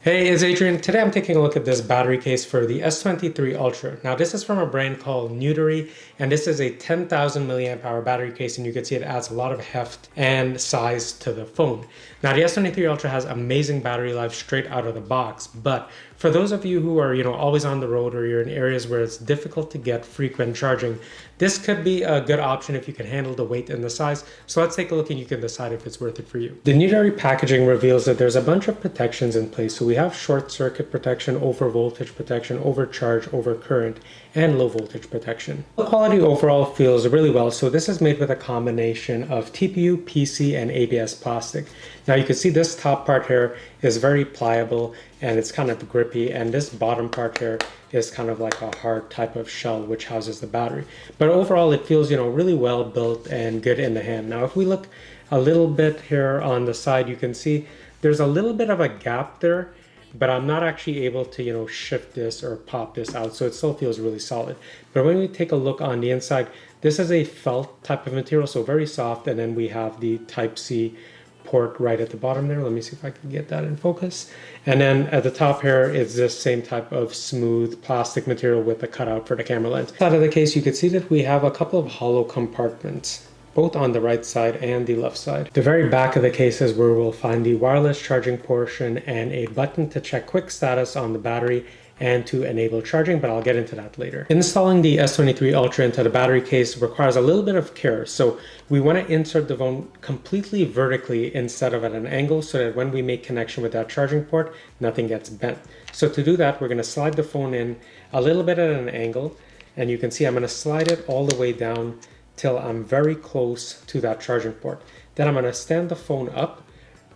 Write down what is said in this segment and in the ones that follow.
Hey, it's Adrian. Today I'm taking a look at this battery case for the S23 Ultra. Now this is from a brand called Newdery, and this is a 10,000 milliamp hour battery case, and you can see it adds a lot of heft and size to the phone. Now the S23 Ultra has amazing battery life straight out of the box, but for those of you who are, always on the road or you're in areas where it's difficult to get frequent charging, this could be a good option if you can handle the weight and the size. So let's take a look and you can decide if it's worth it for you. The Newdery packaging reveals that there's a bunch of protections in place. So we have short circuit protection, over voltage protection, overcharge, over current, and low voltage protection. The quality overall feels really well. So this is made with a combination of TPU, PC, and ABS plastic. Now you can see this top part here is very pliable and it's kind of grippy, and this bottom part here is kind of like a hard type of shell which houses the battery. But overall it feels, really well built and good in the hand. Now if we look a little bit here on the side, you can see there's a little bit of a gap there, but I'm not actually able to, shift this or pop this out. So it still feels really solid. But when we take a look on the inside, this is a felt type of material, so very soft. And then we have the Type-C port right at the bottom there. Let me see if I can get that in focus. And then at the top here is this same type of smooth plastic material with a cutout for the camera lens. Inside of the case, you can see that we have a couple of hollow compartments, both on the right side and the left side. The very back of the case is where we'll find the wireless charging portion and a button to check quick status on the battery and to enable charging, but I'll get into that later. Installing the S23 Ultra into the battery case requires a little bit of care. So we want to insert the phone completely vertically instead of at an angle, so that when we make connection with that charging port, nothing gets bent. So to do that, we're going to slide the phone in a little bit at an angle, and you can see I'm going to slide it all the way down till I'm very close to that charging port. Then I'm going to stand the phone up,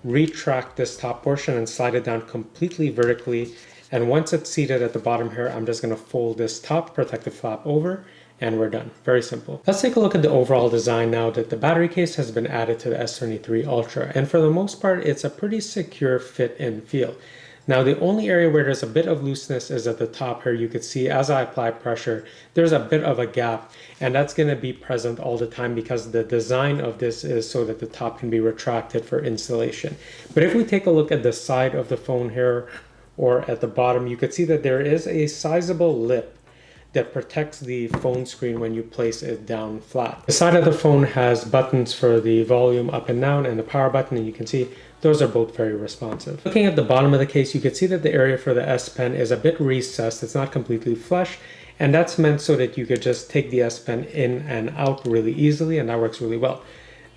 retract this top portion, and slide it down completely vertically. And once it's seated at the bottom here, I'm just going to fold this top protective flap over, and we're done. Very simple. Let's take a look at the overall design now that the battery case has been added to the S23 Ultra. And for the most part, it's a pretty secure fit and feel. Now, the only area where there's a bit of looseness is at the top here. You could see as I apply pressure, there's a bit of a gap, and that's going to be present all the time because the design of this is so that the top can be retracted for installation. But if we take a look at the side of the phone here, or at the bottom, you could see that there is a sizable lip that protects the phone screen when you place it down flat. The side of the phone has buttons for the volume up and down and the power button, and you can see those are both very responsive. Looking at the bottom of the case, you can see that the area for the S Pen is a bit recessed. It's not completely flush, and that's meant so that you could just take the S Pen in and out really easily, and that works really well.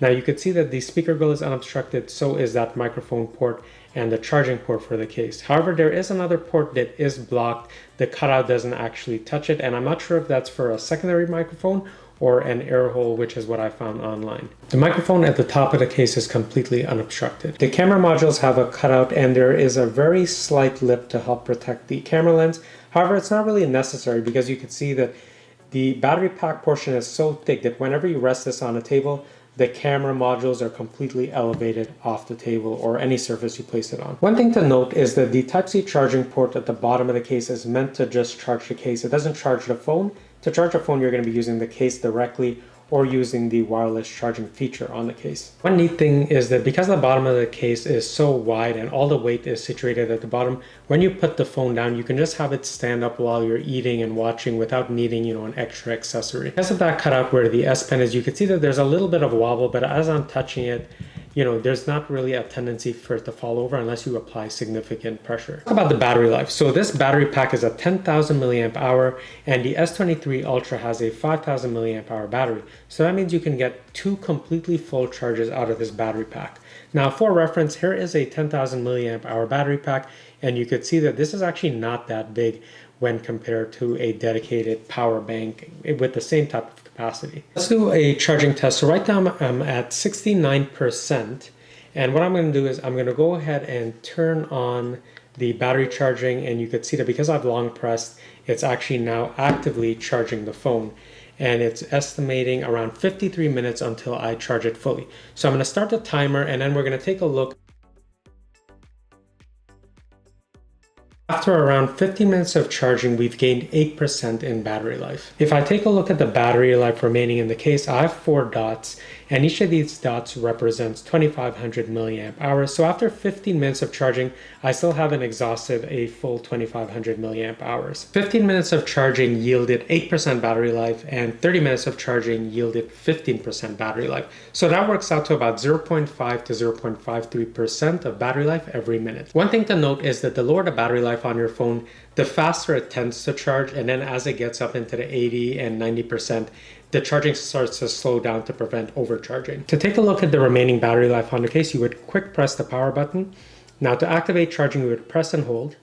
Now you can see that the speaker grill is unobstructed, so is that microphone port and the charging port for the case. However, there is another port that is blocked. The cutout doesn't actually touch it, and I'm not sure if that's for a secondary microphone or an air hole, which is what I found online. The microphone at the top of the case is completely unobstructed. The camera modules have a cutout, and there is a very slight lip to help protect the camera lens. However, it's not really necessary because you can see that the battery pack portion is so thick that whenever you rest this on a table, the camera modules are completely elevated off the table or any surface you place it on. One thing to note is that the Type-C charging port at the bottom of the case is meant to just charge the case. It doesn't charge the phone. To charge a phone, you're going to be using the case directly or using the wireless charging feature on the case. One neat thing is that because the bottom of the case is so wide and all the weight is situated at the bottom, when you put the phone down, you can just have it stand up while you're eating and watching without needing, an extra accessory. Because of that cutout where the S Pen is, you can see that there's a little bit of wobble, but as I'm touching it, there's not really a tendency for it to fall over unless you apply significant pressure. Talk about the battery life. So this battery pack is a 10,000 milliamp hour, and the S23 Ultra has a 5,000 milliamp hour battery. So that means you can get 2 completely full charges out of this battery pack. Now, for reference, here is a 10,000 milliamp hour battery pack, and you could see that this is actually not that big when compared to a dedicated power bank with the same type of capacity. Let's do a charging test. So right now I'm at 69%, and what I'm going to do is I'm going to go ahead and turn on the battery charging, and you could see that because I've long pressed, it's actually now actively charging the phone, and it's estimating around 53 minutes until I charge it fully. So I'm going to start the timer, and then we're going to take a look. After around 15 minutes of charging, we've gained 8% in battery life. If I take a look at the battery life remaining in the case, I have 4 dots, and each of these dots represents 2500 milliamp hours. So after 15 minutes of charging, I still haven't exhausted a full 2500 milliamp hours. 15 minutes of charging yielded 8% battery life, and 30 minutes of charging yielded 15% battery life. So that works out to about 0.5 to 0.53% of battery life every minute. One thing to note is that the lower the battery life on your phone, the faster it tends to charge, and then as it gets up into the 80 and 90%, the charging starts to slow down to prevent overcharging. To take a look at the remaining battery life on the case, you would quick press the power button. Now to activate charging, you would press and hold,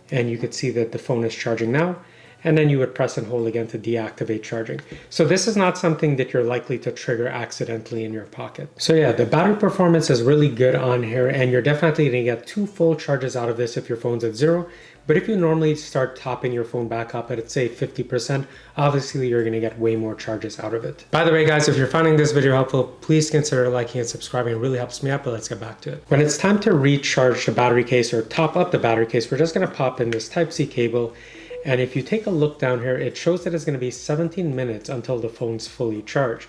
and you could see that the phone is charging now. And then you would press and hold again to deactivate charging. So this is not something that you're likely to trigger accidentally in your pocket. So yeah, the battery performance is really good on here, and you're definitely gonna get 2 full charges out of this if your phone's at 0. But if you normally start topping your phone back up at, say, 50%, obviously you're gonna get way more charges out of it. By the way, guys, if you're finding this video helpful, please consider liking and subscribing. It really helps me out, but let's get back to it. When it's time to recharge the battery case or top up the battery case, we're just gonna pop in this Type-C cable. And if you take a look down here, it shows that it's going to be 17 minutes until the phone's fully charged.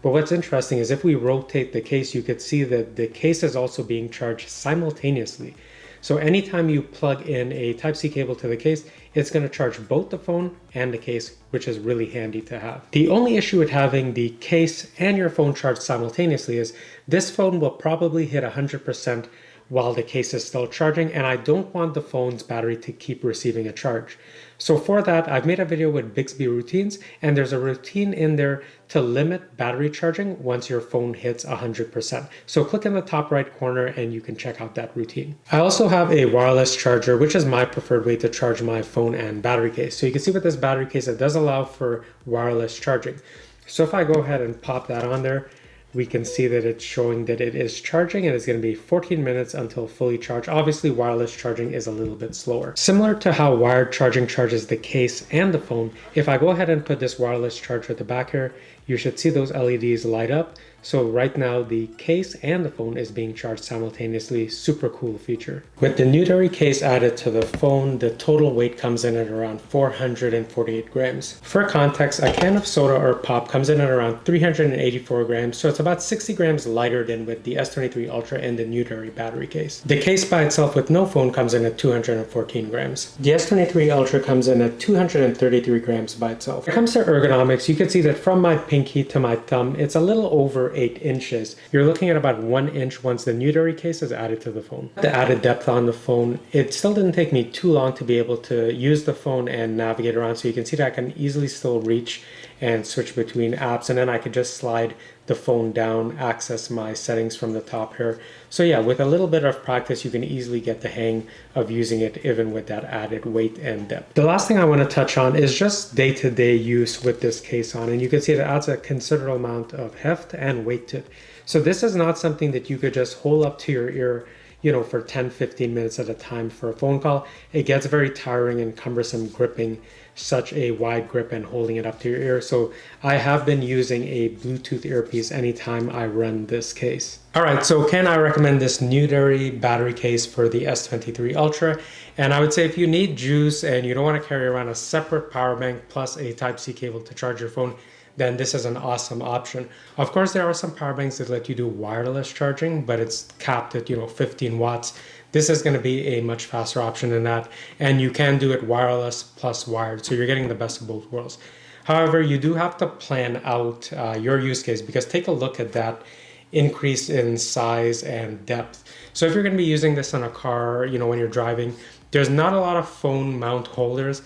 But what's interesting is if we rotate the case, you could see that the case is also being charged simultaneously. So anytime you plug in a Type-C cable to the case, it's going to charge both the phone and the case, which is really handy to have. The only issue with having the case and your phone charged simultaneously is this phone will probably hit 100% while the case is still charging, and I don't want the phone's battery to keep receiving a charge. So for that, I've made a video with Bixby routines, and there's a routine in there to limit battery charging once your phone hits 100%. So click in the top right corner and you can check out that routine. I also have a wireless charger, which is my preferred way to charge my phone and battery case. So you can see with this battery case, it does allow for wireless charging. So if I go ahead and pop that on there, we can see that it's showing that it is charging, and it's going to be 14 minutes until fully charged. Obviously, wireless charging is a little bit slower. Similar to how wired charging charges the case and the phone, if I go ahead and put this wireless charger at the back here, you should see those LEDs light up. So right now the case and the phone is being charged simultaneously. Super cool feature. With the Newdery case added to the phone, the total weight comes in at around 448 grams. For context, a can of soda or pop comes in at around 384 grams, so it's about 60 grams lighter than with the S23 Ultra and the Newdery battery case. The case by itself with no phone comes in at 214 grams. The S23 Ultra comes in at 233 grams by itself. When it comes to ergonomics, you can see that from my pinky to my thumb, it's a little over 8 inches. You're looking at about 1 inch once the Newdery case is added to the phone. The added depth on the phone, it still didn't take me too long to be able to use the phone and navigate around. So you can see that I can easily still reach and switch between apps, and then I could just slide the phone down, access my settings from the top here. So yeah, with a little bit of practice, you can easily get the hang of using it even with that added weight and depth. The last thing I want to touch on is just day-to-day use with this case on, and you can see it adds a considerable amount of heft and weight to it. So this is not something that you could just hold up to your ear, you know, for 10-15 minutes at a time for a phone call. It gets very tiring and cumbersome gripping such a wide grip and holding it up to your ear. So I have been using a Bluetooth earpiece anytime I run this case. All right, so can I recommend this Newdery battery case for the S23 Ultra? And I would say if you need juice and you don't want to carry around a separate power bank plus a Type-C cable to charge your phone, then this is an awesome option. Of course, there are some power banks that let you do wireless charging, but it's capped at, 15 watts. This is going to be a much faster option than that, and you can do it wireless plus wired, so you're getting the best of both worlds. However, you do have to plan out your use case, because take a look at that increase in size and depth. So if you're going to be using this in a car, when you're driving, there's not a lot of phone mount holders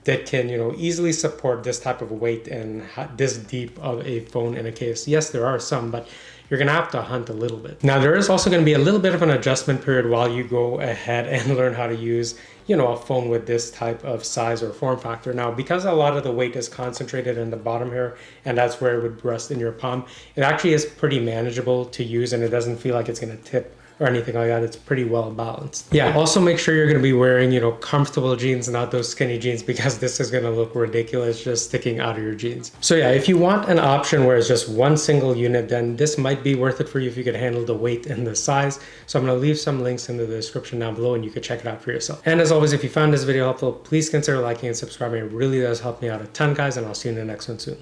that can, easily support this type of weight and this deep of a phone in a case. Yes, there are some, but you're gonna have to hunt a little bit. Now, there is also gonna be a little bit of an adjustment period while you go ahead and learn how to use, a phone with this type of size or form factor. Now, because a lot of the weight is concentrated in the bottom here, and that's where it would rest in your palm, it actually is pretty manageable to use, and it doesn't feel like it's gonna tip or anything like that. It's pretty well balanced. Yeah, also make sure you're going to be wearing, you know, comfortable jeans, not those skinny jeans, because this is going to look ridiculous just sticking out of your jeans. So yeah, if you want an option where it's just one single unit, then this might be worth it for you if you could handle the weight and the size. So I'm going to leave some links in the description down below and you can check it out for yourself. And as always, if you found this video helpful, please consider liking and subscribing. It really does help me out a ton, guys, and I'll see you in the next one soon.